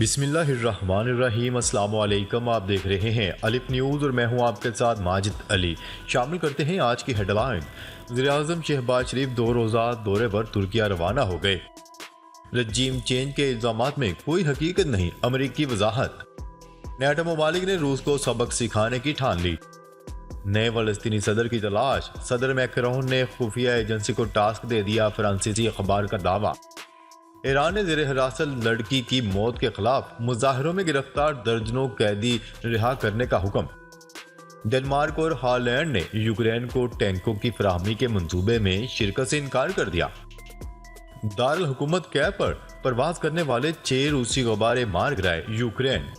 बिस्मिल्लाहिर्रहमानिर्रहीम। अस्सलाम वालेकुम। आप देख रहे हैं अलिफ न्यूज़ और मैं हूं आपके साथ माजिद अली। शामिल करते हैं आज की हेडलाइन। वज़ीर-ए-आज़म शहबाज शरीफ 2 रोज़ा दौरे पर तुर्किया रवाना हो गए। रजीम चेंज के इल्ज़ामात में कोई हकीकत नहीं, अमरीकी वजाहत। नेटो ममालिक ने रूस को सबक सिखाने की ठान ली। नए फ़लस्तीनी सदर की तलाश। सदर मैक्रोन ने खुफिया एजेंसी को टास्क दे दिया। फ्रांसीसी अखबार का दावा। ईरान ने ज़ेर हिरासत लड़की की मौत के खिलाफ मुजाहरों में गिरफ्तार दर्जनों कैदी रिहा करने का हुक्म। डेनमार्क और हॉलैंड ने यूक्रेन को टैंकों की फराहमी के मंसूबे में शिरकत से इनकार कर दिया। दारुल हुकूमत कैप पर प्रवास करने वाले 6 रूसी गुब्बारे मार गिराए यूक्रेन।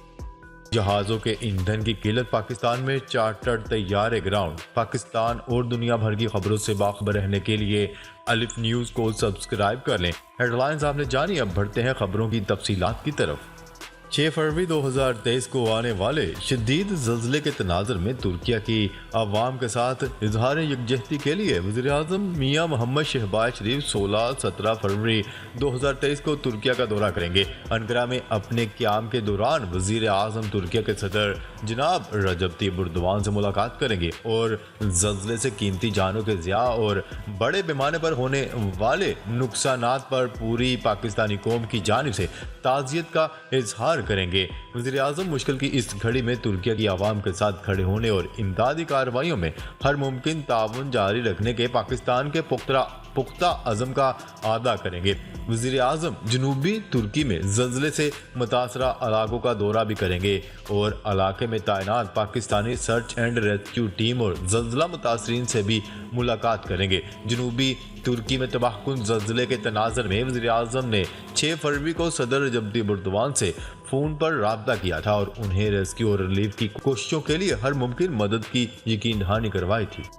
जहाज़ों के ईंधन की किल्लत। पाकिस्तान में चार्टर्ड तैयारे ग्राउंड। पाकिस्तान और दुनिया भर की खबरों से बाखबर रहने के लिए अलिफ न्यूज़ को सब्सक्राइब कर लें। हेडलाइंस आपने जानी, अब बढ़ते हैं खबरों की तफसीलात की तरफ। 6 फरवरी 2023 को आने वाले शदीद ज़ल्ज़ले के तनाज़ुर में तुर्किया की आवाम के साथ इजहार यकजहती के लिए वज़ीर-ए-आज़म मियां मोहम्मद शहबाज शरीफ 16-17 फरवरी 2023 को तुर्किया का दौरा करेंगे। अंकारा में अपने क़याम के दौरान वज़ीर-ए-आज़म तुर्किया के सदर जनाब रजब तय्यिप एर्दोग़ान से मुलाकात करेंगे और ज़ल्ज़ले से कीमती जानों के ज़िया और बड़े पैमाने पर होने वाले नुकसानात पर पूरी पाकिस्तानी कौम की जानिब से ताज़ियत का इजहार करेंगे। वज़ीर-ए-आज़म मुश्किल की इस घड़ी में तुर्किया की आवाम के साथ खड़े होने और इमदादी कार्रवाइयों में हर मुमकिन ताउन जारी रखने के पाकिस्तान के पुख्ता अज़म का अदा करेंगे। वज़ीर-ए-आज़म जनूबी तुर्की में ज़ल्ज़ले से मुतासरा इलाकों का दौरा भी करेंगे और इलाके में तैनात Pakistani search and rescue team और ज़ल्ज़ला मुतासरीन से भी मुलाकात करेंगे। जनूबी तुर्की में तबाहकुन ज़ल्ज़ले के तनाज़ुर में वज़ीर-ए-आज़म ने 6 फरवरी को सदर रजब तय्यिप एर्दोग़ान से फ़ोन पर राब्ता किया था और उन्हें रेस्क्यू और रिलीफ की कोशिशों के लिए हर मुमकिन मदद की यकीन दहानी करवाई थी।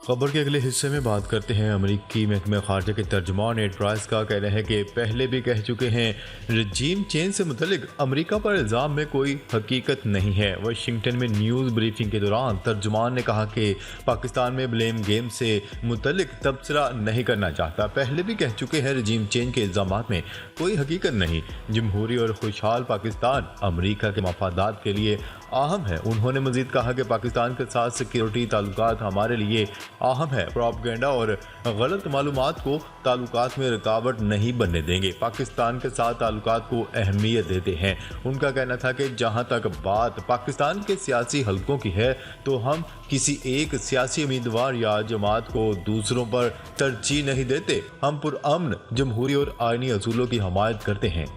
खबर के अगले हिस्से में बात करते हैं अमरीकी महकमे खारजा के तर्जुमान एड प्राइस का कहना है कि पहले भी कह चुके हैं रजीम चेंज से मुतल्लिक अमरीका पर इल्ज़ाम में कोई हकीकत नहीं है। वाशिंगटन में न्यूज़ ब्रीफिंग के दौरान तर्जुमान ने कहा कि पाकिस्तान में ब्लेम गेम से मुतल्लिक तबसरा नहीं करना चाहता। पहले भी कह चुके हैं रजीम चेंज के इल्ज़ामात में कोई हकीकत नहीं। जमहूरी और खुशहाल पाकिस्तान अमरीका के मफादात के लिए अहम है। उन्होंने मजीद कहा कि पाकिस्तान के साथ सिक्योरिटी ताल्लुकात हमारे लिए अहम है। प्रोपेगेंडा और गलत मालूमात को ताल्लुकात में रुकावट नहीं बनने देंगे। पाकिस्तान के साथ ताल्लुकात को अहमियत देते हैं। उनका कहना था कि जहां तक बात पाकिस्तान के सियासी हलकों की है तो हम किसी एक सियासी उम्मीदवार या जमात को दूसरों पर तरजीह नहीं देते। हम पुरअमन जमहूरी और आईनी असूलों की हमायत करते हैं।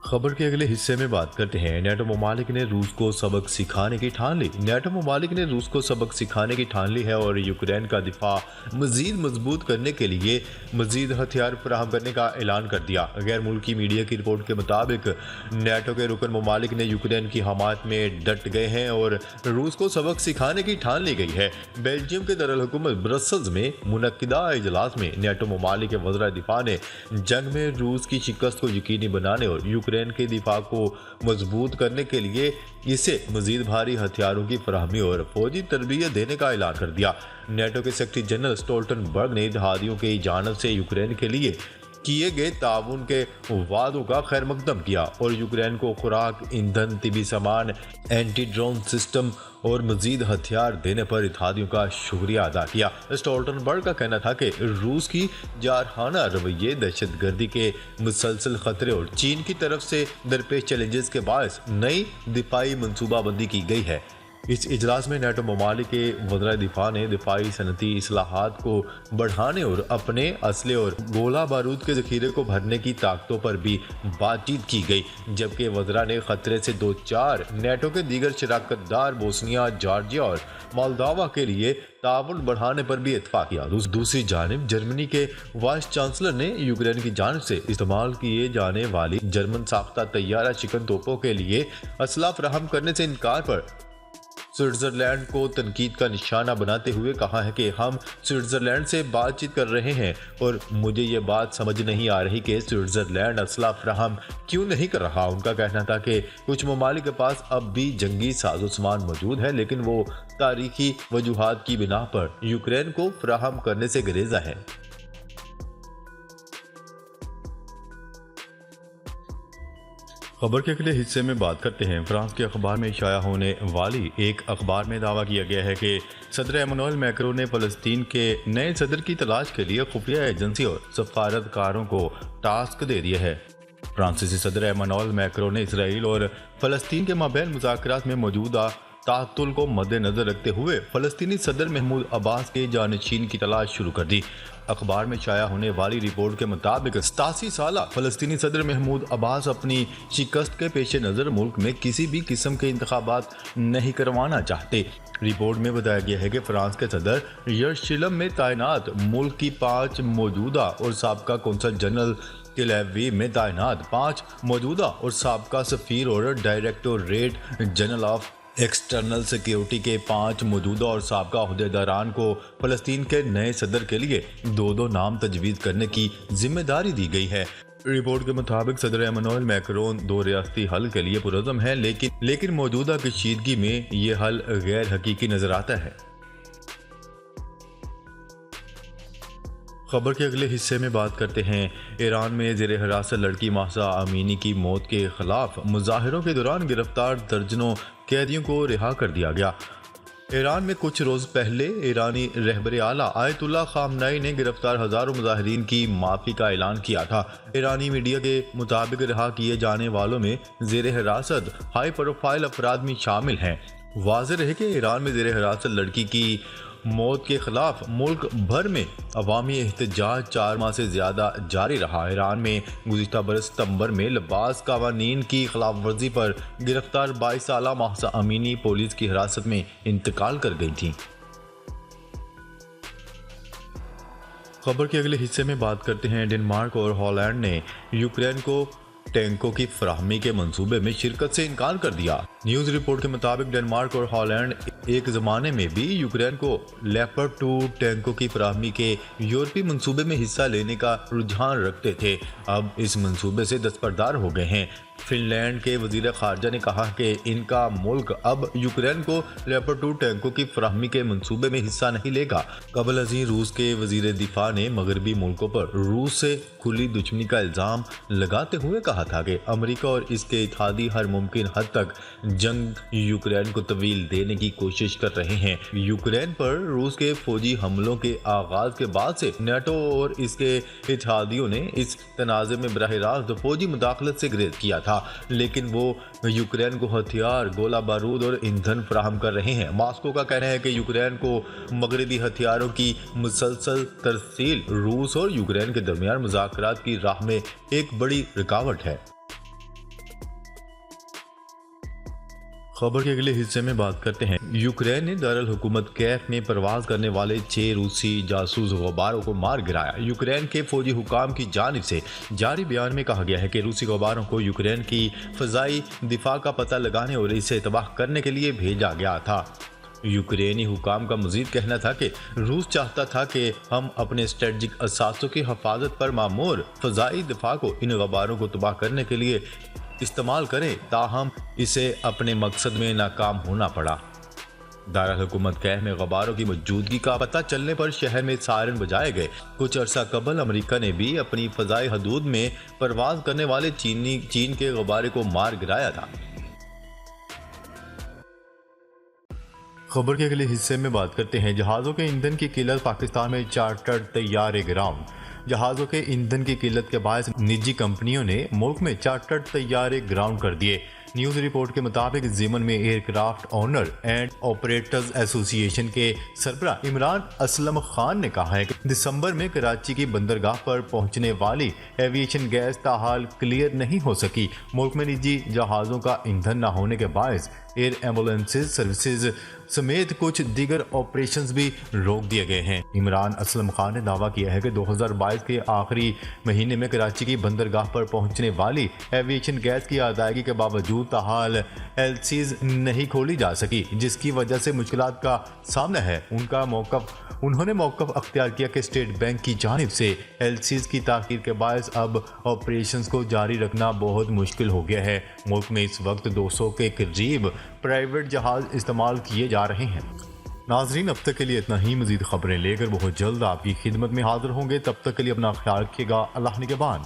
खबर के अगले हिस्से में बात करते हैं। नेटो ममालिक ने रूस को सबक सिखाने की ठान ली। नेटो ममालिक ने रूस को सबक सिखाने की ठान ली है और यूक्रेन का दिफा मजीद मजबूत करने के लिए मजीद हथियार फराहम करने का ऐलान कर दिया। गैर मुल्की मीडिया की रिपोर्ट के मुताबिक नेटो के रुकन ममालिक ने यूक्रेन की हमायत में डट गए हैं और रूस को सबक सिखाने की ठान ली गई है। बेल्जियम के दारुल हुकूमत ब्रसल्स में मुनक्किदा इजलास में नेटो ममालिक के वज़ीर दिफा ने जंग में रूस की शिकस्त को यकीनी बनाने और यूक्रेन के दिफा को मजबूत करने के लिए इसे मजीद भारी हथियारों की फराहमी और फौजी तरबियत देने का ऐलान कर दिया। नेटो के सेक्रेटरी जनरल स्टोल्टनबर्ग ने इत्तेहादियों की जानिब से यूक्रेन के लिए किए गए ताउन के वादों का खैर मकदम किया और यूक्रेन को खुराक, ईंधन, तिबी सामान, एंटी ड्रोन सिस्टम और मजीद हथियार देने पर इत्तेहादियों का शुक्रिया अदा किया। स्टोल्टनबर्ग का कहना था कि रूस की जारहाना रवैये, दहशतगर्दी के मुसलसल खतरे और चीन की तरफ से दरपेश चैलेंजेस के बायस नई दिफाई मनसूबाबंदी की गई है। इस इजलास में नेटो ममालिक के वज़ीर दिफा ने दिफाई सनती इस्लाहात को बढ़ाने और अपने असले और गोला बारूद के ज़ख़ीरे को भरने की ताकतों पर भी बातचीत की गई। जबकि वज़ीरा ने खतरे से 2-4 नेटो के दीगर शराकतदार बोस्निया, जॉर्जिया और मोल्दोवा के लिए ताउन बढ़ाने पर भी इत्तफाक किया। दूसरी जानिब जर्मनी के वाइस चांसलर ने यूक्रेन की जानिब से इस्तेमाल किए जाने वाली जर्मन साख्ता तैयारा शिकन तोपों के लिए असला फराहम करने से इनकार पर स्विट्ज़रलैंड को तनकीद का निशाना बनाते हुए कहा है कि हम स्विट्ज़रलैंड से बातचीत कर रहे हैं और मुझे ये बात समझ नहीं आ रही कि स्विट्ज़रलैंड असला फराहम क्यों नहीं कर रहा। उनका कहना था कि कुछ ममालिक के पास अब भी जंगी साजो-सामान मौजूद है, लेकिन वो तारीखी वजूहात की बिना पर यूक्रेन को फराहम करने से गुरेज़ा है। خبر کے اگلے حصے میں بات کرتے ہیں فرانس کے اخبار میں شائع ہونے والی ایک اخبار میں دعویٰ کیا گیا ہے کہ صدر ایمانوئل میکرون نے فلسطین کے نئے صدر کی تلاش کے لیے خفیہ ایجنسی اور سفارتکاروں کو ٹاسک دے دیا ہے۔ فرانسیسی صدر ایمانوئل میکرون نے اسرائیل اور فلسطین کے مابین مذاکرات میں موجودہ تعطل کو مد نظر رکھتے ہوئے فلسطینی صدر محمود عباس کے جانشین کی تلاش شروع کر دی۔ اخبار میں شائع ہونے والی رپورٹ کے مطابق 87 سالہ فلسطینی صدر محمود عباس اپنی شکست کے پیش نظر ملک میں کسی بھی قسم کے انتخابات نہیں کروانا چاہتے۔ رپورٹ میں بتایا گیا ہے کہ فرانس کے صدر یروشلم میں تعینات ملک کی 5 موجودہ اور سابقہ قونصل جنرل تل اویو میں تعینات 5 موجودہ اور سابقہ سفیر اور directorate general of external security کے 5 موجودہ اور سابقہ عہدیداران کو فلسطین کے نئے صدر کے لیے 2 نام تجویز کرنے کی ذمہ داری دی گئی ہے۔ رپورٹ کے مطابق صدر ایمانوئل میکرون 2 ریاستی حل کے لیے پرعزم ہے، لیکن موجودہ کشیدگی میں یہ حل غیر حقیقی نظر آتا ہے۔ خبر کے اگلے حصے میں بات کرتے ہیں ایران میں زیر حراست لڑکی مہسا امینی کی موت کے خلاف مظاہروں کے دوران گرفتار درجنوں قیدیوں کو رہا کر دیا گیا۔ ایران میں کچھ روز پہلے ایرانی رہبر اعلیٰ آیت اللہ خامنائی نے گرفتار ہزاروں مظاہرین کی معافی کا اعلان کیا تھا۔ ایرانی میڈیا کے مطابق رہا کیے جانے والوں میں زیر حراست ہائی پروفائل افراد بھی شامل ہیں۔ واضح رہے کہ ایران میں زیر حراست لڑکی کی موت کے خلاف ملک بھر میں عوامی احتجاج 4 ماہ سے زیادہ جاری رہا۔ ایران میں گزشتہ برس ستمبر میں لباس قوانین کی خلاف ورزی پر گرفتار 22 سالہ مہسا امینی پولیس کی حراست میں انتقال کر گئی تھیں۔ خبر کے اگلے حصے میں بات کرتے ہیں ڈنمارک اور ہالینڈ نے یوکرین کو ٹینکوں کی فراہمی کے منصوبے میں شرکت سے انکار کر دیا۔ نیوز رپورٹ کے مطابق ڈنمارک اور ہالینڈ ایک زمانے میں بھی یوکرین کو لیپرڈ 2 ٹینکوں کی فراہمی کے یورپی منصوبے میں حصہ لینے کا رجحان رکھتے تھے، اب اس منصوبے سے دستبردار ہو گئے ہیں۔ فن لینڈ کے وزیر خارجہ نے کہا کہ ان کا ملک اب یوکرین کو لیپرڈ 2 ٹینکوں کی فراہمی کے منصوبے میں حصہ نہیں لے گا۔ قبل ازیں روس کے وزیر دفاع نے مغربی ملکوں پر روس سے کھلی دشمنی کا الزام لگاتے ہوئے کہا تھا کہ امریکہ اور اس کے اتحادی ہر ممکن حد تک جنگ یوکرین کو طویل دینے کی کوشش کر رہے ہیں۔ یوکرین پر روس کے فوجی حملوں کے آغاز کے بعد سے نیٹو اور اس کے اتحادیوں نے اس تنازع میں براہ راست فوجی مداخلت سے گریز کیا تھا، لیکن وہ یوکرین کو ہتھیار، گولہ بارود اور ایندھن فراہم کر رہے ہیں۔ ماسکو کا کہنا ہے کہ یوکرین کو مغربی ہتھیاروں کی مسلسل ترسیل روس اور یوکرین کے درمیان مذاکرات کی راہ میں ایک بڑی رکاوٹ ہے۔ خبر کے اگلے حصے میں بات کرتے ہیں یوکرین نے دارالحکومت کیف میں پرواز کرنے والے 6 روسی جاسوس غباروں کو مار گرایا۔ یوکرین کے فوجی حکام کی جانب سے جاری بیان میں کہا گیا ہے کہ روسی غباروں کو یوکرین کی فضائی دفاع کا پتہ لگانے اور اسے تباہ کرنے کے لیے بھیجا گیا تھا۔ یوکرینی حکام کا مزید کہنا تھا کہ روس چاہتا تھا کہ ہم اپنے اسٹریٹجک اثاثوں کی حفاظت پر معمور فضائی دفاع کو ان غباروں کو تباہ کرنے کے لیے استعمال کریں، تاہم اسے اپنے مقصد میں ناکام ہونا پڑا۔ دارالحکومت کیف میں غباروں کی موجودگی کا پتہ چلنے پر شہر میں سائرن بجائے گئے۔ کچھ عرصہ قبل امریکہ نے بھی اپنی فضائی حدود میں پرواز کرنے والے چین کے غبارے کو مار گرایا تھا۔ خبر کے اگلے حصے میں بات کرتے ہیں جہازوں کے ایندھن کی قلت، پاکستان میں چارٹرڈ طیارے گراؤنڈ۔ جہازوں کے ایندھن کی قلت کے باعث نجی کمپنیوں نے ملک میں چارٹرڈ طیارے گراؤنڈ کر دیے۔ نیوز رپورٹ کے مطابق ضمن میں aircraft owner and operators association کے سربراہ عمران اسلم خان نے کہا ہے کہ دسمبر میں کراچی کی بندرگاہ پر پہنچنے والی ایویشن گیس تاحال کلیئر نہیں ہو سکی۔ ملک میں نجی جہازوں کا ایندھن نہ ہونے کے باعث ایئر ایمبولینس سروسز سمیت کچھ دیگر آپریشنز بھی روک دیے گئے ہیں۔ عمران اسلم خان نے دعویٰ کیا ہے کہ 2022 کے آخری مہینے میں کراچی کی بندرگاہ پر پہنچنے والی ایویشن گیس کی ادائیگی کے باوجود تاحال ایلسیز نہیں کھولی جا سکی، جس کی وجہ سے مشکلات کا سامنا ہے۔ انہوں نے موقف اختیار کیا کہ اسٹیٹ بینک کی جانب سے ایلسیز کی تاخیر کے باعث اب آپریشنز کو جاری رکھنا بہت مشکل ہو گیا ہے۔ ملک میں اس وقت 200 کے قریب پرائیویٹ جہاز استعمال کیے جا رہے ہیں۔ ناظرین، اب تک کے لیے اتنا ہی۔ مزید خبریں لے کر بہت جلد آپ کی خدمت میں حاضر ہوں گے، تب تک کے لیے اپنا خیال رکھیے گا۔ اللہ نگہبان۔